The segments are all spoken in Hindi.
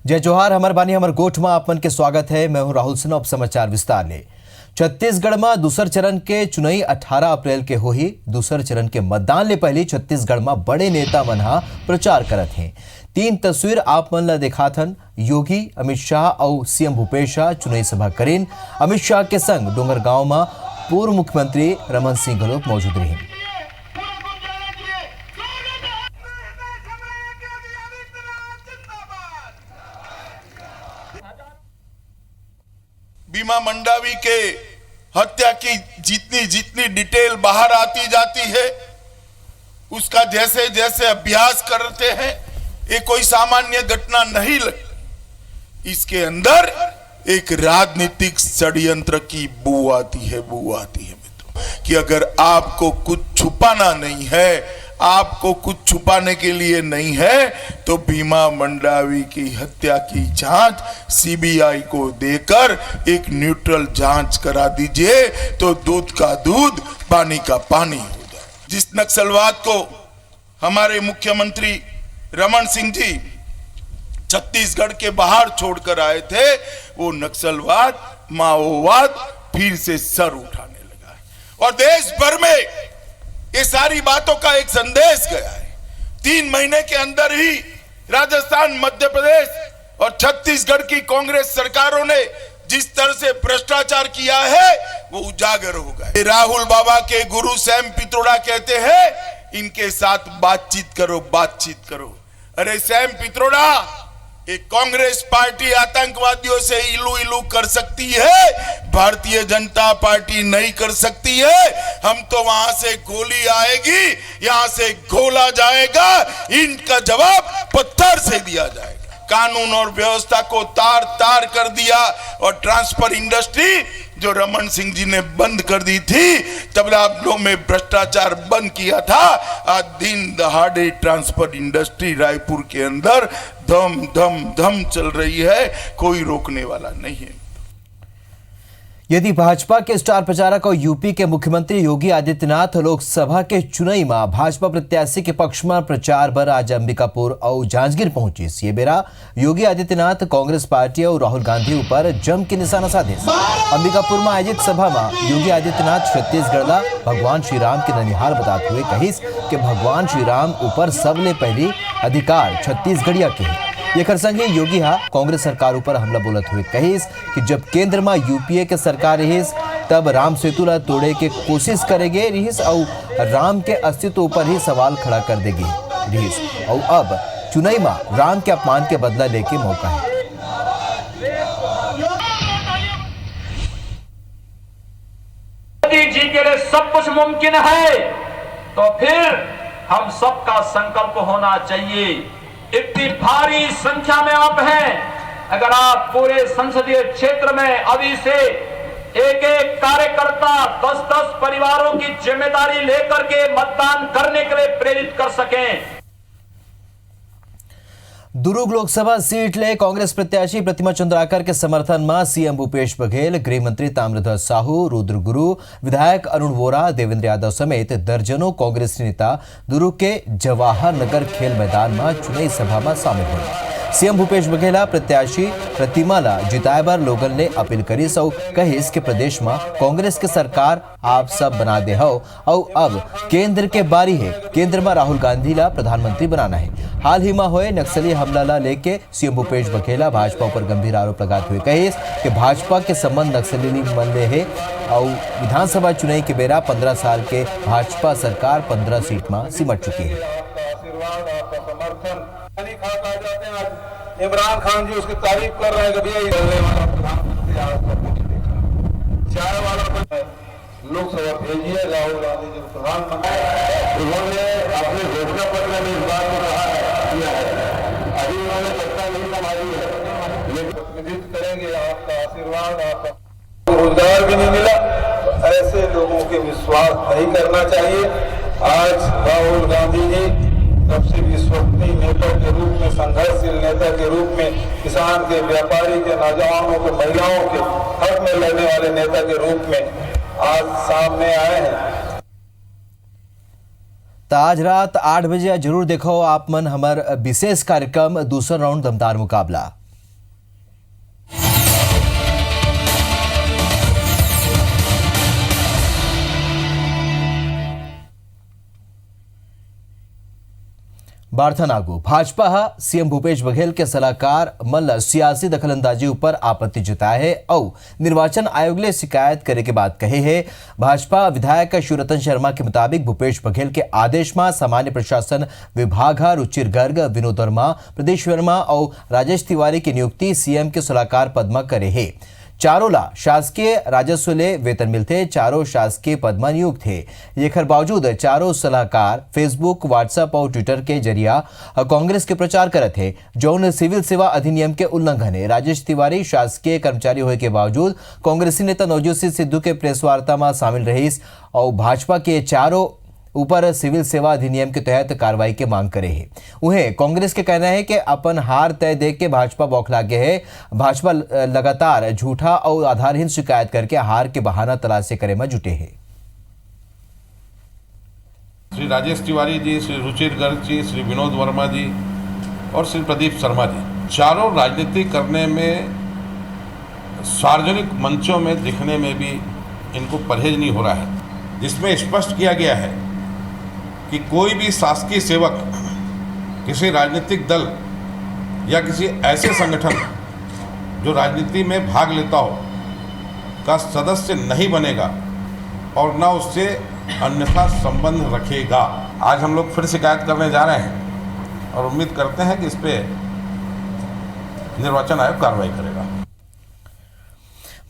जय जोहार, हमर बानी हमर गोठ में आपमन के स्वागत है। मैं हूं राहुल सिन्हा। अब समाचार विस्तार ले। छत्तीसगढ़ में दूसर चरण के चुनाई 18 अप्रैल के होही। दूसर चरण के मतदान ले पहले छत्तीसगढ़ में बड़े नेता मन हा प्रचार करत हैं। 3 तस्वीर आप मन ला दिखाथन। योगी, अमित शाह और सीएम भूपेश चुनाई सभा करेन। अमित शाह के संग डोंगरगांव में पूर्व मुख्यमंत्री रमन सिंह घलोक मौजूद रहे। भीमा मंडावी के हत्या की जितनी डिटेल बाहर आती जाती है, उसका जैसे जैसे अभ्यास करते हैं, ये कोई सामान्य घटना नहीं लगती। इसके अंदर एक राजनीतिक षड्यंत्र की बू आती है मित्रों, कि अगर आपको कुछ छुपाना नहीं है, आपको कुछ छुपाने के लिए नहीं है, तो भीमा मंडावी की हत्या की जांच सीबीआई को देकर एक न्यूट्रल जांच करा दीजिए, तो दूध का दूध, पानी का पानी हो जाए। जिस नक्सलवाद को हमारे मुख्यमंत्री रमन सिंह जी छत्तीसगढ़ के बाहर छोड़कर आए थे, वो नक्सलवाद, माओवाद फिर से सर उठाने लगा है और देश भर में ये सारी बातों का एक संदेश गया है। 3 महीने के अंदर ही राजस्थान, मध्य प्रदेश और छत्तीसगढ़ की कांग्रेस सरकारों ने जिस तरह से भ्रष्टाचार किया है, वो उजागर हो गए। राहुल बाबा के गुरु सैम पित्रोड़ा कहते हैं, इनके साथ बातचीत करो। अरे सैम पित्रोड़ा, एक कांग्रेस पार्टी आतंकवादियों से इलू कर सकती है, भारतीय जनता पार्टी नहीं कर सकती है। हम तो वहां से गोली आएगी, यहां से गोला जाएगा, इनका जवाब पत्थर से दिया जाएगा। कानून और व्यवस्था को तार कर दिया और ट्रांसफर इंडस्ट्री जो रमन सिंह जी ने बंद कर दी थी, तब आप लोगों में भ्रष्टाचार बंद किया था। आज दिन दहाड़े ट्रांसफर इंडस्ट्री रायपुर के अंदर धम चल रही है, कोई रोकने वाला नहीं है। यदि भाजपा के स्टार प्रचारक और यूपी के मुख्यमंत्री योगी आदित्यनाथ लोकसभा के चुनाई में भाजपा प्रत्याशी के पक्ष में प्रचार बर आज अंबिकापुर और जांजगीर पहुंची। ये बेरा योगी आदित्यनाथ कांग्रेस पार्टी और राहुल गांधी ऊपर जम के निशाना साधे। अंबिकापुर में आयोजित सभा में योगी आदित्यनाथ छत्तीसगढ़ ला भगवान श्री राम के ननिहाल बताते हुए कहिस कि भगवान श्री राम ऊपर सबले पहले अधिकार छत्तीसगढ़िया के है। एकर संगे योगी हा कांग्रेस सरकार ऊपर हमला बोलत हुए कहिस कि जब केंद्र में यूपीए के सरकार रहिस, तब राम सेतु ला तोड़े के कोशिश करेगे रहिस और राम के अस्तित्व ऊपर ही सवाल खड़ा कर देगी रहिस, और अब चुनाई में राम के अपमान के बदला लेके मौका है। मोदी जी के लिए सब कुछ मुमकिन है, तो फिर हम सबका संकल्प होना चाहिए। इतनी भारी संख्या में आप हैं, अगर आप पूरे संसदीय क्षेत्र में अभी से एक कार्यकर्ता 10-10 परिवारों की जिम्मेदारी लेकर के मतदान करने के लिए प्रेरित कर सकें। दुर्ग लोकसभा सीट ले कांग्रेस प्रत्याशी प्रतिमा चंद्राकर के समर्थन में सीएम भूपेश बघेल, गृह मंत्री ताम्रध्वज साहू, रुद्र गुरु, विधायक अरुण वोरा, देवेंद्र यादव समेत दर्जनों कांग्रेस नेता दुर्ग के जवाहर नगर खेल मैदान में चुनावी सभा में शामिल हुए। सीएम भूपेश बघेल प्रत्याशी प्रतिमा ला जिताए बर लोगन ने अपील करिस और कहिस कि प्रदेश में कांग्रेस के सरकार आप सब बना दे हो और अब केंद्र के बारी है, केंद्र में राहुल गांधी ला प्रधानमंत्री बनाना है। हाल ही में हुए नक्सली हमला ला लेके सीएम भूपेश बघेल भाजपा पर गंभीर आरोप लगाते हुए कहिस कि भाजपा के संबंध नक्सली मन ले है और विधानसभा चुनाव के बेरा 15 साल के भाजपा सरकार 15 सीट में सिमट चुकी है। इमरान खान जी उसकी तारीफ कर रहे हैं कि भैया चाय वाला लोकसभा भेजिए, राहुल गांधी जी प्रधानमंत्री, उन्होंने अपने घोषणा पत्र में इस बात को किया है। अभी उन्होंने सत्ता नहीं संभाली है, लेकिन प्रतिनिधित्व करेंगे। आपका आशीर्वाद, आपका रोजगार भी नहीं मिला, ऐसे लोगों के विश्वास नहीं करना चाहिए। आज राहुल गांधी जी सबसे विश्वसनीय नेता के रूप में, संघर्षशील नेता के रूप में, किसान के, व्यापारी के, नौजवानों के, महिलाओं के हक में लड़ने वाले नेता के रूप में आज सामने आए हैं। तो आज रात 8 बजे जरूर देखो आप मन हमार विशेष कार्यक्रम दूसरा राउंड दमदार मुकाबला। बारथा नागू भाजपा सीएम भूपेश बघेल के सलाहकार मल्ल सियासी दखलंदाजी ऊपर आपत्ति जताए है और निर्वाचन आयोग ने शिकायत करे के बात कहे है। भाजपा विधायक शिवरतन शर्मा के मुताबिक भूपेश बघेल के आदेश में सामान्य प्रशासन विभाग रुचिर गर्ग विनोद वर्मा प्रदेश वर्मा और राजेश तिवारी की नियुक्ति सीएम के सलाहकार पद में करे है। चारों ला शासकीय राजस्व ले वेतन मिलते, चारों शासकीय पद में नियुक्त थे। एकर बावजूद चारों सलाहकार फेसबुक, व्हाट्सएप और ट्विटर के जरिया कांग्रेस के प्रचार करते थे, जौन सिविल सेवा अधिनियम के उल्लंघन है। राजेश तिवारी शासकीय कर्मचारी होने के बावजूद कांग्रेसी नेता नवजोत सिंह सिद्धू के प्रेस वार्ता में शामिल रहीस और भाजपा के चारों ऊपर सिविल सेवा अधिनियम के तहत कार्रवाई के मांग करे है। उन्हें कांग्रेस के कहना है कि अपन हार तय देख के भाजपा बौखला गए है। भाजपा लगातार झूठा और आधारहीन शिकायत करके हार के बहाना तलाशी करे में जुटे हैं। श्री राजेश तिवारी जी, श्री रुचिर गर्ग जी, श्री विनोद वर्मा जी और श्री प्रदीप शर्मा जी, चारों राजनीति करने में, सार्वजनिक मंचों में दिखने में भी इनको परहेज नहीं हो रहा है, जिसमें स्पष्ट किया गया है कि कोई भी शासकीय सेवक किसी राजनीतिक दल या किसी ऐसे संगठन जो राजनीति में भाग लेता हो का सदस्य नहीं बनेगा और ना उससे अन्यथा संबंध रखेगा। आज हम लोग फिर शिकायत करने जा रहे हैं और उम्मीद करते हैं कि इस पे निर्वाचन आयोग कार्रवाई करेगा।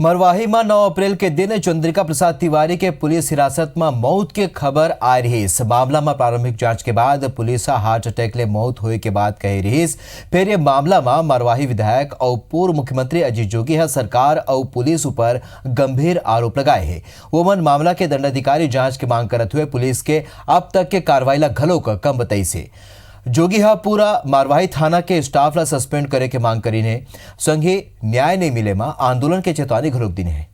मरवाही में 9 अप्रैल के दिन चंद्रिका प्रसाद तिवारी के पुलिस हिरासत में मौत की खबर आ रही। इस मामला में प्रारंभिक जांच के बाद पुलिस हार्ट अटैक ले मौत हुए के बाद कह रही। फिर यह मामला में मरवाही विधायक और पूर्व मुख्यमंत्री अजीत जोगी सरकार और पुलिस ऊपर गंभीर आरोप लगाए हैं। वो मन मामला के दंडाधिकारी जांच की मांग करते हुए पुलिस के अब तक के कार्रवाई ला घलोक कम बताई से। जोगी पूरा मारवाही थाना के स्टाफ ला सस्पेंड करे के मांग करी ने। संघे न्याय नहीं मिले में आंदोलन के चेतावनी घलोक दी है।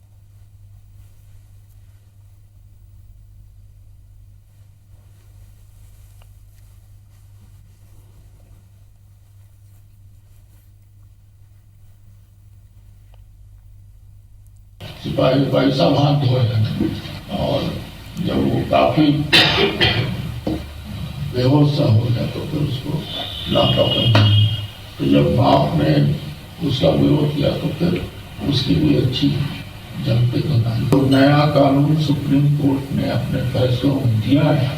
सिपाही साहब हाथ धोए और जब वो काफी बेहोश हो जाए तो फिर उसको लॉकअप कर दिया। तो जब बाप ने उसका विरोध किया तो फिर उसकी भी अच्छी जंग पे तो नया कानून सुप्रीम कोर्ट ने अपने फैसलों में दिया है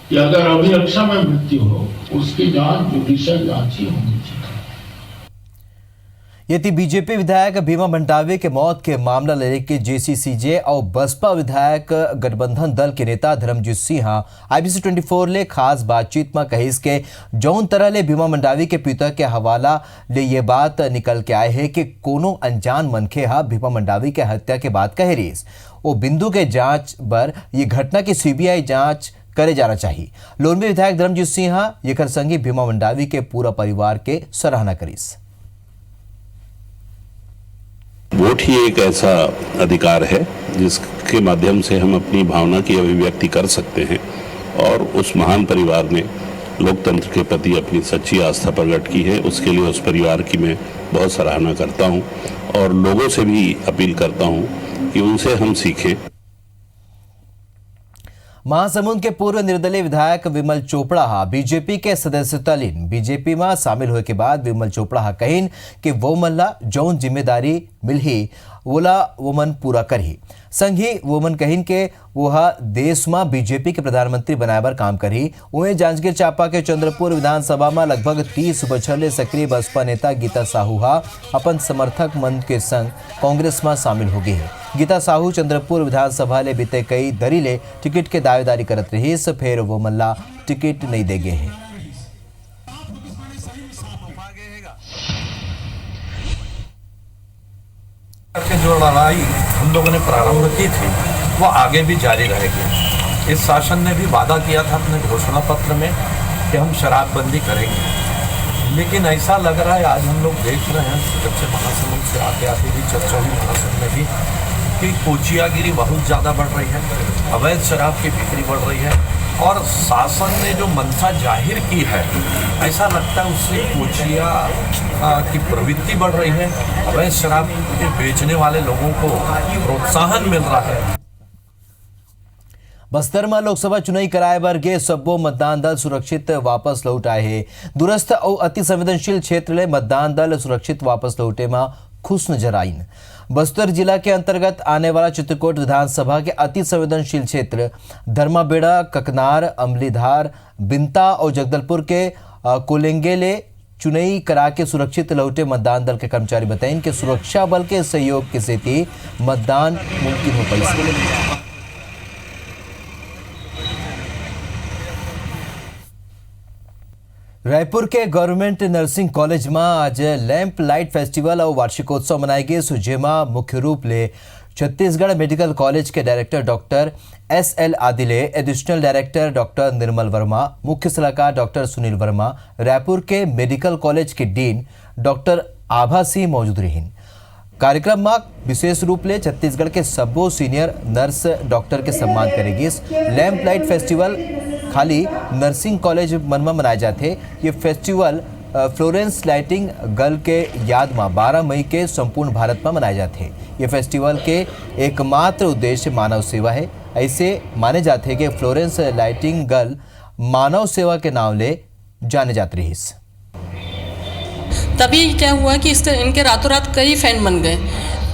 कि अगर अभिरक्षा में मृत्यु हो उसकी जांच जुडिशियल जांच ही होनी चाहिए। यदि बीजेपी विधायक भीमा मंडावी के मौत के मामला लेके जेसीसीजे और बसपा विधायक गठबंधन दल के नेता धर्मजीत सिंह IBC 24 ले खास बातचीत में कहिस के जौन तरह ले भीमा मंडावी के पिता के हवाला ले ये बात निकल के आए है कि कोनो अनजान मनखे भीमा मंडावी के हत्या के बाद कह रही वो बिंदु के जांच पर ये घटना की CBI जांच करे जाना चाहिए। लोनवी विधायक धर्मजीत सिंह ये संगी भीमा मंडावी के पूरा परिवार के सराहना करीस। वोट ही एक ऐसा अधिकार है जिसके माध्यम से हम अपनी भावना की अभिव्यक्ति कर सकते हैं और उस महान परिवार ने लोकतंत्र के प्रति अपनी सच्ची आस्था प्रकट की है। उसके लिए उस परिवार की मैं बहुत सराहना करता हूं और लोगों से भी अपील करता हूं कि उनसे हम सीखें। महासमुंद के पूर्व निर्दलीय विधायक विमल चोपड़ा बीजेपी के सदस्यता लीन। बीजेपी में शामिल होने के बाद विमल चोपड़ा कहीन कि वो मल्ला जौन जिम्मेदारी मिलही वोला वोमन पूरा करही। संघी वोमन कहीन के वह देश में बीजेपी के प्रधानमंत्री बनाए काम करी। उन्हें जांजगीर चांपा के चंद्रपुर विधानसभा में लगभग 30 बछर सक्रिय बसपा नेता गीता साहू अपन समर्थक मंच के संग कांग्रेस में शामिल हो गई है। गीता साहू चंद्रपुर विधानसभा ले बीते कई दरी ले टिकट के दावेदारी करत रही। फिर वो मल्ला टिकट नहीं दे गए हैं। जो लड़ाई हम लोगों ने प्रारंभ की थी वो आगे भी जारी रहेगी। इस शासन ने भी वादा किया था अपने घोषणा पत्र में कि हम शराबबंदी करेंगे, लेकिन ऐसा लग रहा है आज हम लोग देख रहे हैं जब से महासमुंद से आगे आती भी चर्चा हुई महासमुंद में भी कि कोचियागिरी बहुत ज़्यादा बढ़ रही है, अवैध शराब की बिक्री बढ़ रही है और शासन ने जो मंशा जाहिर की है ऐसा लगता है उससे कोचिया की प्रवृत्ति बढ़ रही है। अवैध शराब के बेचने वाले लोगों को प्रोत्साहन मिल रहा है। बस्तर में लोकसभा चुनाव कराए बर सब्बो मतदान दल सुरक्षित वापस लौट आए हैं। दूरस्थ और अति संवेदनशील क्षेत्र ले मतदान दल सुरक्षित वापस लौटे में खुश नजर आईन। बस्तर जिला के अंतर्गत आने वाला चित्रकूट विधानसभा के अति संवेदनशील क्षेत्र धर्माबेड़ा, ककनार, अमलीधार, बिंता और जगदलपुर के कोलेंगे ले चुनाई करा के सुरक्षित लौटे मतदान दल के कर्मचारी बताएं कि सुरक्षा बल के सहयोग के सेती मतदान मुमकिन हो पाई। रायपुर के गवर्नमेंट नर्सिंग कॉलेज में आज लैंप लाइट फेस्टिवल और वार्षिकोत्सव मनाई गई। जेमा मुख्य रूप ले छत्तीसगढ़ मेडिकल कॉलेज के डायरेक्टर डॉक्टर SL आदिले, additional director doctor Nirmal Verma, मुख्य सलाहकार डॉक्टर सुनील वर्मा, रायपुर के मेडिकल कॉलेज के डीन डॉक्टर आभा सिंह मौजूद रही। कार्यक्रम में विशेष रूप ले छत्तीसगढ़ के सब्बो सीनियर नर्स डॉक्टर के सम्मान करेगी। लैंप लाइट फेस्टिवल खाली नर्सिंग कॉलेज मन में मनाए जाते। ये फेस्टिवल फ्लोरेंस लाइटिंग गर्ल के याद में 12 मई के संपूर्ण भारत में मनाए जाते। ये फेस्टिवल के एकमात्र उद्देश्य मानव सेवा है। ऐसे माने जाते हैं कि फ्लोरेंस लाइटिंग गर्ल मानव सेवा के नाम ले जाने जाते रही। तभी क्या हुआ कि इनके रातों रात कई फैन बन गए,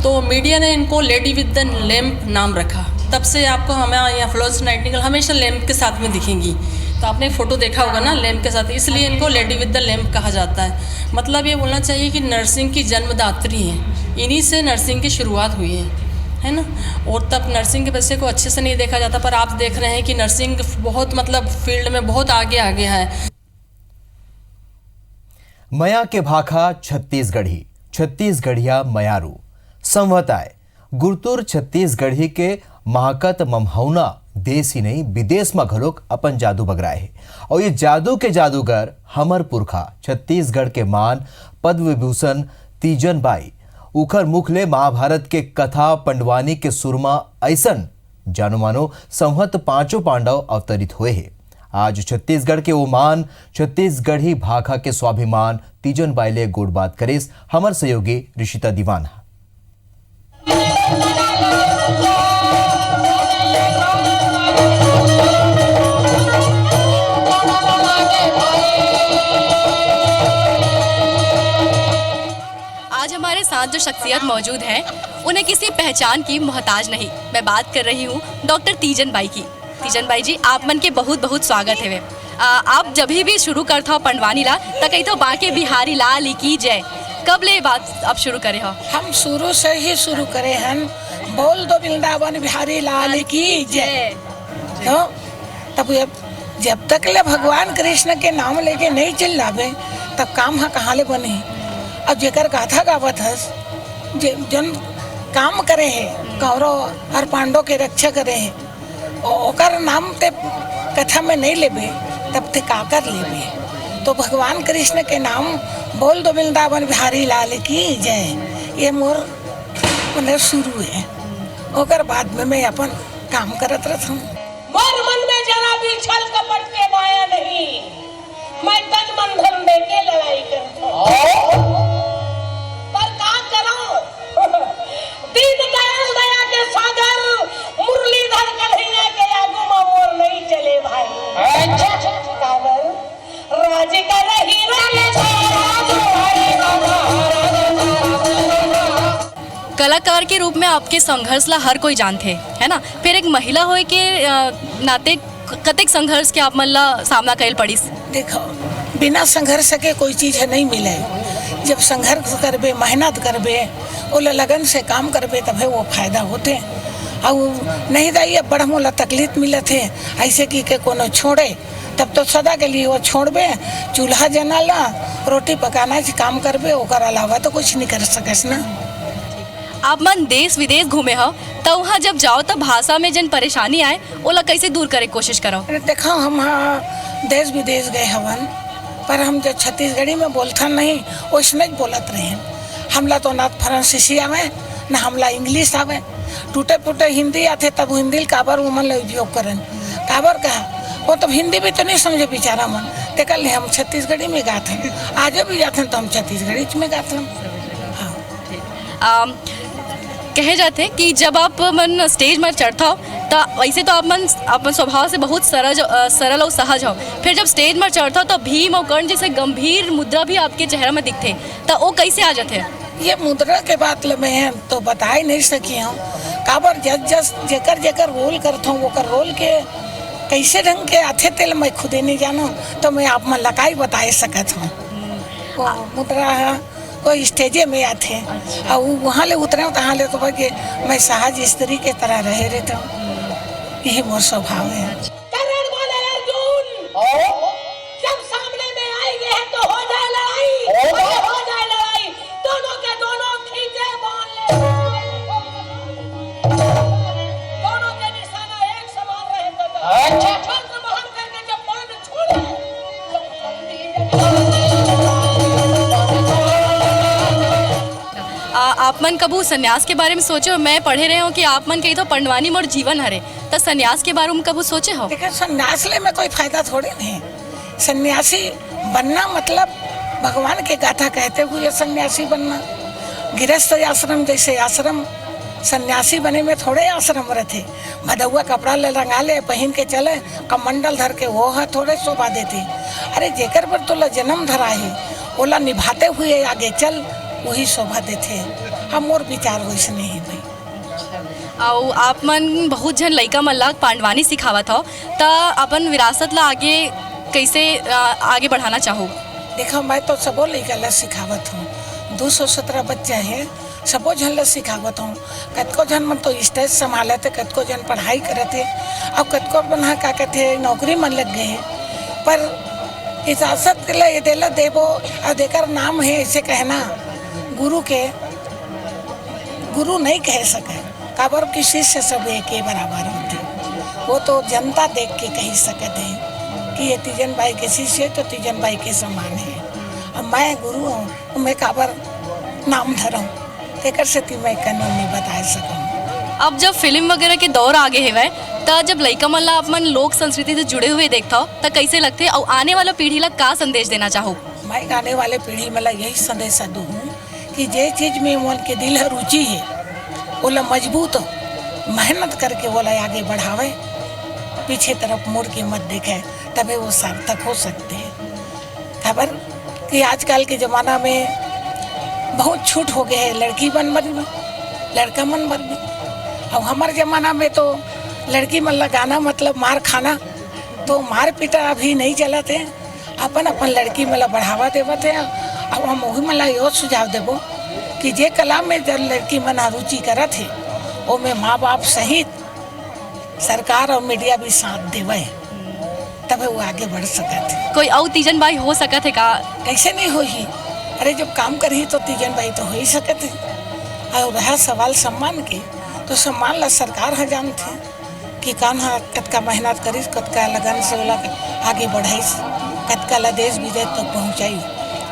तो मीडिया ने इनको लेडी विद द लैम्प नाम रखा। तब से आपको हमें यहाँ फ्लोरेंस नाइटिंगेल हमेशा लैम्प के साथ में दिखेंगी। तो आपने फ़ोटो देखा होगा ना लैम्प के साथ, इसलिए इनको लेडी विद द लैम्प कहा जाता है। मतलब ये बोलना चाहिए कि नर्सिंग की जन्मदात्री हैं, इन्हीं से नर्सिंग की शुरुआत हुई है ना। और तब नर्सिंग के पैसे को अच्छे से नहीं देखा जाता, पर आप देख रहे हैं कि नर्सिंग बहुत मतलब फील्ड में बहुत आगे है। मया के भाखा छत्तीसगढ़ी, छत्तीसगढ़िया मयारू संवताए गुरतुर छत्तीसगढ़ी के महाकत ममहौना देश ही नहीं विदेश में घलोक अपन जादू बगराए है। और ये जादू के जादूगर हमर पुरखा छत्तीसगढ़ के मान पद्म विभूषण तीजन बाई उखर मुख ले महाभारत के कथा पंडवानी के सुरमा ऐसन जानो मानो संवत 5 पांडव अवतरित हुए हैं। आज छत्तीसगढ़ के ओमान छत्तीसगढ़ी भाखा के स्वाभिमान तीजन बाइले गोड़ बात करेस हमर सहयोगी ऋषिता दीवाना। आज हमारे साथ जो शख्सियत मौजूद है उन्हें किसी पहचान की मोहताज नहीं। मैं बात कर रही हूँ डॉक्टर तीजन बाई की। तीजन बाई जी, आप मन के बहुत बहुत स्वागत है। आप जब भी शुरू करता हो पंडवानी ला तो कही तो बाके बिहारी लाल की जय। कब ले बात आप शुरू करे हो? हम शुरू से ही शुरू करे हैं, बोल दो वृंदावन बिहारी लाल की जय। तो तब जब तक ले भगवान कृष्ण के नाम लेके नहीं चल जावे तब काम कहाँ ले बने। अब जेकर गाथा गावत हस जन काम करे है कौरव और पांडव के रक्षा करे है, ओकर नाम ते कथा में नहीं लेबे तब ते का कर लेबे। तो भगवान कृष्ण के नाम बोल दो वृंदावन बिहारी लाल की जय, ये मोर मतलब शुरू है। ओकर बाद में मैं अपन काम करत रहता हूँ। मोर मन में जरा भी छल कपट के माया नहीं, मैं तन मन धन दे के लड़ाई करता हूँ। पर का करूं दीन दयाल दया के सागर मुरलीधर कन्हैया के आगू में मोर नहीं चले भाई। काबर राज कर रही कलाकार के रूप में आपके संघर्ष ला हर कोई जानते है ना। फिर एक महिला होए के नाते कतेक संघर्ष के आप मन ला सामना कैल पड़ी? देखो, बिना संघर्ष के कोई चीज नहीं मिले। जब संघर्ष करबे, मेहनत करबे, ओला लगन से काम करबे तब वो फायदा होते। और नहीं दाइए बड़ा मोला तकलीफ मिलत है ऐसे कि के कोनो छोड़े तब तो सदा के लिए वो छोड़बे। चूल्हा जनाला, रोटी पकाना काम करबे, ओकर अलावा तो कुछ नहीं कर सकस ना। आप मन देश विदेश घूमे हो तो वहाँ जब जाओ तो भाषा में जन परेशानी आए ओला कैसे दूर करे कोशिश करो? देखो, हम देश विदेश गए हवन, पर हम जो छत्तीसगढ़ी में बोलता नहीं वैसने बोलत रहे। हमला तो ना फ्रांसीसी आवे ना हमला इंग्लिश आवे, टूटे फूटे हिंदी आते तब हिंदी काबर उमन उपयोग करें। काबर कहा वो तब हिंदी भी तो नहीं समझे बेचारा मन। ते कल हम छत्तीसगढ़ी में गाते हैं, आज भी जाते हैं तो हम छत्तीसगढ़ी में गाते हैं। कहे जाते हैं कि जब आप मन स्टेज में चढ़ता हो तो वैसे तो आप स्वभाव से बहुत सरल और सहज हो, फिर जब स्टेज में चढ़ते हो तो भीम और कर्ण जैसे गंभीर मुद्रा भी आपके चेहरे में दिखते, तो वो कैसे आ जाते हैं? ये मुद्रा के बात मैं तो बता ही नहीं सकी हूँ। काबर जस जेकर रोल करता हूँ वो रोल के कैसे ढंग के आथे तेल मैं खुद ही नहीं जानो, तो मैं आप मन लगाई बता सकत हूँ। मुद्रा है कोई स्टेजे में आते और वहाँ ले उतरे तहाँ ले तो भाई मैं सहज स्त्री के तरह रहे रहता हूँ, यही मोर स्वभाव है। जब सामने में आएंगे तो हो जाए लड़ाई, दोनों के दोनों खींचे बाण ले, दोनों के निशाना एक समान रहेगा। छत्र महल करके जब बाण छोड़े आप मन कबू सन्यास के बारे में सोचे हो? मैं पढ़े रहे हूँ कि आप मन कही तो पंडवानी मोर जीवन हरे, तो सन्यास के बारे में कबू सोचे हो? देखिए सन्यास ले में कोई फायदा थोड़े नहीं। सन्यासी बनना मतलब भगवान के गाथा कहते हुए सन्यासी बनना। गृहस्थ आश्रम जैसे आश्रम, सन्यासी बने में थोड़े आश्रम रहते। भदौआ कपड़ा ले रंगा ले पहन के चले, कमंडल धर के वो है थोड़े शोभा देती। अरे जेकर पर तोला जन्म धरा है ओला निभाते हुए आगे चल, वही शोभा देते। हम और विचार वैसे नहीं भाई। और आप मन बहुत जन लइका मन ला पांडवानी सिखावत हो, तो अपन विरासत ला आगे कैसे आगे बढ़ाना चाहो? देखो मैं तो सबो लइका ला सिखावत हूँ। 217 बच्चे हैं, सबो जन ला सिखावत हूँ। कतको जन मन तो स्टेज संभाले थे, कतको जन पढ़ाई करे थे, अब कतको बना का कहते नौकरी मन लग गए हैं। पर इजाजत ले देला देवो और देकर नाम है ऐसे कहना, गुरु नहीं कह सके। काबर की शिष्य सब एक के बराबर होते, वो तो जनता देख के कह सकते हैं कि ये तीजन भाई के शिष्य तो तीजन भाई के समान है। अब मैं गुरु हूँ, मैं काबर नाम धरूँ, तेकर से मैं कानून नहीं बता सकूँ। अब जब फिल्म वगैरह के दौर आगे है तो जब लइका मन ला अपन लोक संस्कृति से जुड़े हुए देखता हो तो कैसे लगते और आने वाला पीढ़ी ला का संदेश देना चाहो? मैं आने वाले पीढ़ी में यही संदेश दूँ कि जे चीज में मन के दिल है रुचि है ओला मजबूत मेहनत करके ओला आगे बढ़ावे, पीछे तरफ मुड़ के मत देखे, तभी वो सार्थक हो सकते हैं। खबर कि आजकल के ज़माना में बहुत छूट हो गए है, लड़की मन बर में लड़का मन बर में। अब हमारे ज़माना में तो लड़की मन लगाना मतलब मार खाना, तो मार पीटा अभी नहीं चलते हैं। अपन लड़की मन बढ़ावा देवते हैं। अब हम वही मन यो सुझाव देवो कि जे कला में जब लड़की मन रुचि करत है वो में माँ बाप सहित सरकार और मीडिया भी साथ देवे, तब वो आगे बढ़ सकते हैं। कोई और तीजन भाई हो सकत है का? कैसे नहीं हो ही? अरे जब काम करी तो तीजन भाई तो हो ही सकते हैं। और रहा सवाल सम्मान के, तो सम्मान ला सरकार है जानते कि कान हा कतका मेहनत करी, कतका लगन से ओला आगे बढ़ाई, कतका ला देश विदेश तक पहुँचाई।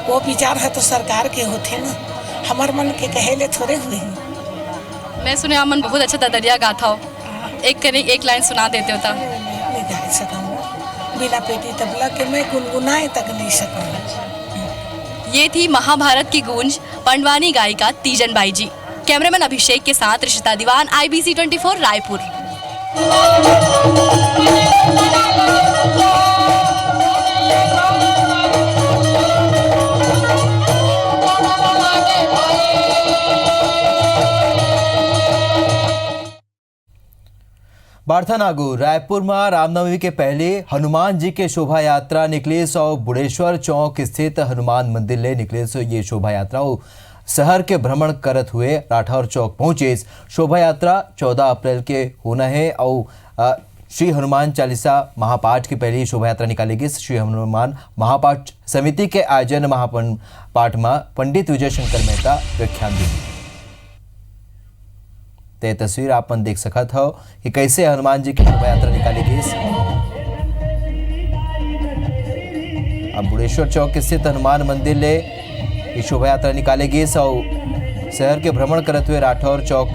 वो विचार है तो सरकार के होते ना, हमार मन के कहेले थोड़े हुए हैं। मैं सुने मन बहुत अच्छा ददरिया गाथा हो, एक लाइन सुना देते हो? नहीं गा सकूँगा, बिना पेटी तबला के मैं गुनगुनाए तक नहीं सकूँगा। ये थी महाभारत की गूंज पंडवानी गायिका तीजन बाई जी। कैमरामैन अभिषेक के साथ रिश्ता दीवान, IBC 24 रायपुर। बारथा नागू रायपुर में रामनवमी के पहले हनुमान जी के शोभा यात्रा निकले और बुढ़ेश्वर चौक स्थित हनुमान मंदिर ले निकले। ये शोभा यात्रा शहर के भ्रमण करत हुए राठौर चौक पहुंचे। शोभा यात्रा 14 अप्रैल के होना है और श्री हनुमान चालीसा महापाठ की पहली शोभा यात्रा निकालेगी। श्री हनुमान महापाठ समिति के आयोजन महापाठ में पंडित विजय शंकर मेहता व्याख्यान देंगे। ते तस्वीर आप देख सकत हो कि कैसे हनुमान जी की शोभा यात्रा निकाली गई। अब बुढ़ेश्वर चौक स्थित हनुमान मंदिर ले ये शोभा यात्रा निकाली गई और शहर के भ्रमण करते हुए राठौर चौक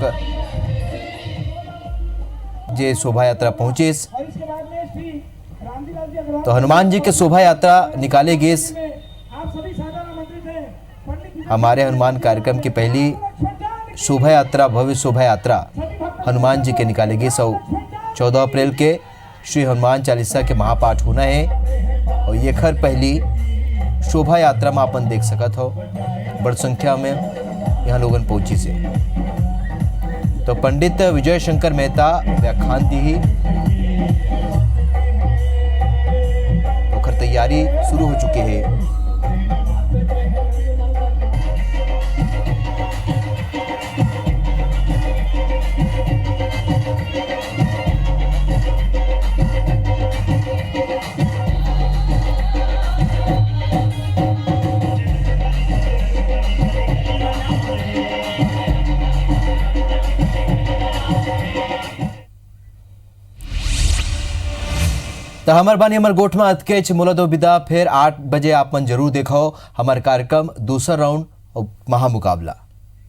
जे शोभा यात्रा पहुंचे। तो हनुमान जी के शोभा यात्रा निकाले गई। हमारे हनुमान कार्यक्रम की पहली शोभा यात्रा, भव्य शोभा यात्रा हनुमान जी के निकालेगी। 14 अप्रैल के श्री हनुमान चालीसा के महापाठ होना है और ये खर पहली शोभा यात्रा में अपन देख सकत हो बड़ संख्या में यहाँ लोगन पहुंची से। तो पंडित विजय शंकर मेहता व्याख्यान दी ही और तैयारी शुरू हो चुकी है। तो हमार बानी हमार गोठ में अतकेच मोला दो विदा फिर 8 बजे आप मन जरूर देखो हमार कार्यक्रम दूसरा राउंड और महामुकाबला।